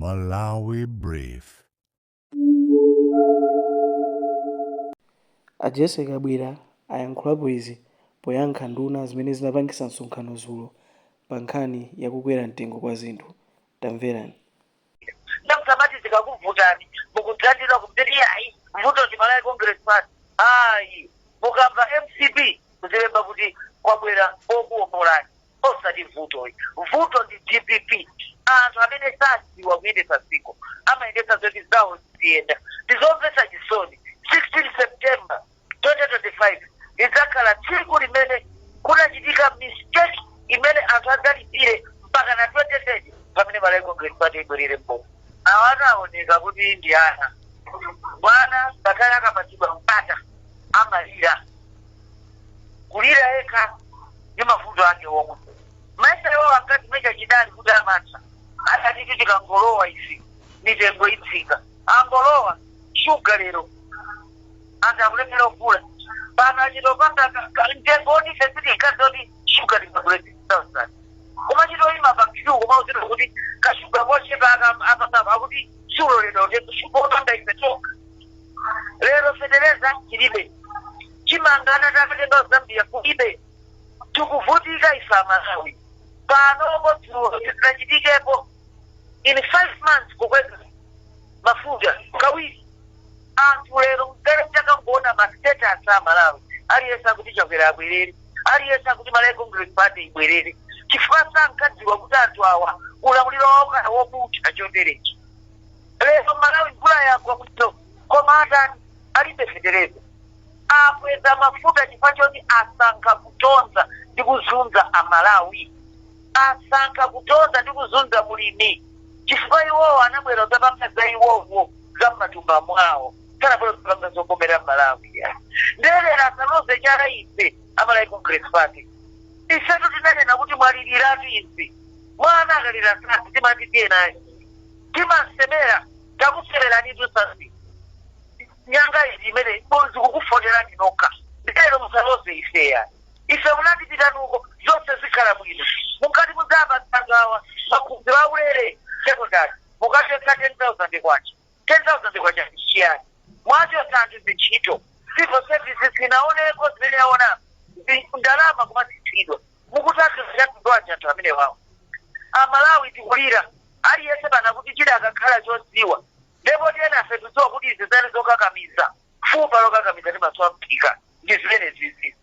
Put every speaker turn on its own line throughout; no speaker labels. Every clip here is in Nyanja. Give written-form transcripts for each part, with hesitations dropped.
Malawi Brief.
Ajese Kabwera ayankhulapo izi poyankha nduna zimene zinapangisa msonkhano dzulo pa nkhani yakukwera mtengo kwa zinthu. Tamverani.
Ndakusamati zikakuvutani mukudzandira kumteti ayi mvuto ndi Malawi Congress Party ayi mukamba MCP kuzilemba kuti kwabwera okuwombolani osati mvutoyi. Mvuto ndi DPP anthu amene sadziwa kuyendetsa dziko amayendetsa zoti zawo ziyenda ndizomvetsa chisoni. 16 September 2025 lidzakhala tsiku limene kunachitika mistake imene anthu adzalipire mpaka na 2030 pamene Malawi Congress Party ibwerere mbovu. Awana aoneka kuti ndi ana bwana ngakhale akapatsidwa mpata amalira kulira yekha ndi mavuto ake omwe. Maisa iwo wakati mecha chidali kuti amatha atati tikangolowa izi mitengo itsika angolowa shuga lero anthu akulephera kugula pano achitopanga mtengo oti fesiti ikazoti shuga likagule 6,000 koma chitoyima pa queue koma uzito kuti kashuga kochepa akasaba akuti sulo lero shuga otanda ifetoka lero fetereza chilibe chimangana takatenga Zambia kulibe tikuvutika ifa Malawi panopo zinachitikepo in 5 months kukweza mafuta kawiri anthu lero mgere mtakangona mastatus a Malawi aliyesa kuti chakwera abwerere aliyesa kuti Malawi Congress Party ibwerere chifukwa sankadziwa kuti anthu awa ulamuliro wawo wobucha choterechi lero Malawi mvula yagwa kuno koma atani alibe fetereza akweza mafuta chifukwa choti asankha kutonza ndi kuzunza Amalawi asankha kutonza ndi kuzunza mulimi chifukwa iwowo anabwera zapanga za iwowo za matumba mwawo kana polo zapanga zokomera Malawi ndelera asaloze chara ife Malawi Congress Party isetu tinanena kuti mwaliliratu ife mwana akalira sati timati tiyenayi timasemera takusererani tusasi nyanga izi imene bonzi kukufoterani nokha ndikero musaloze ifeya ife munatipita nuko zonse zikhala bwino mukati muzaba tsagawa makhubzi aulere secondary mukateka 10,000 kwacha 10,000 kwacha chiyani mwacho santhu zichito civil services zinaoneko zimene yaona ndalama kumatitidwa mukutaka kudwaja anthu amene wawo Amalawi tikulira aliyese pana kuti chida akakhala chodziwa ndipo tena afe tudziwa kuti izi zali zokakamiza fupa lokakamiza ndi maso amphika ndi zimene zizi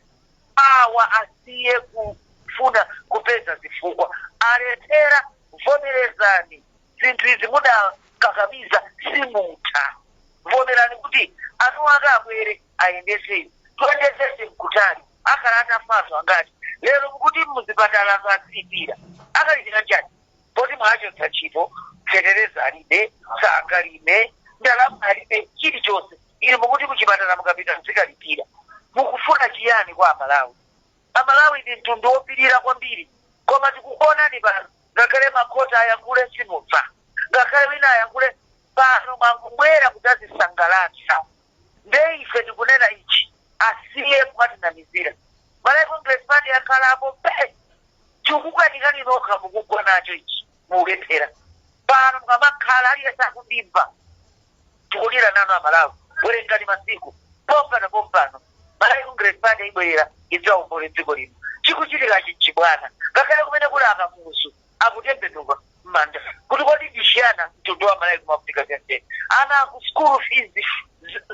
awa asiye kufuna kupeza zifukwa aletera vomerezani zinthu izi mudakakamiza simutha vomerani kuti anu akabwere ayendese tuendesese mkutali akhala atafaso angati lero mukuti muzipatala zasipira akalichina njani poti mwacho tsachipo fetereza alibe sanga lime ndalama alibe chilichonse ili mukuti muchipatala mukapita mzikalipira mukufuna chiyani kwa Amalawi? Amalawi ndi mtundu wopirira kwambiri koma tikuonani pano ngakhale makhota ayankhule simubva ngakhale wina ayankhule pano mwangubwera kudzazisangalatsa nde ife tikunena ichi asiye kumatinamizira Malawi Congress Party yakhalapo pe tikukanikani nokha mukugwa nacho ichi mukulephera pano mukamakhala aliyesa kundimva tikulira nanu Amalawi bwerengani masiku pompano pompano Malawi Congress Party ibwerera idzawombole dziko lino chikuchitika chichi bwana ngakhale kumene kuli akamuzu akutembenuka m'manda kuti kodi tishiyana mtundu wa Malawi ku Africa Center ana ku school fees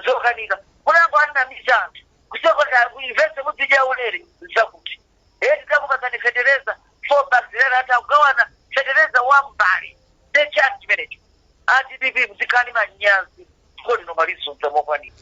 zokanika kunango anamiza anthu kusokota kuinveste kudzidya ulere zakuti tikakupasani fetereza 4 bags lera ati akugawana fetereza wambali nechani chimenecho ADP mzikani manyazi dziko lino malizunza mokwanira.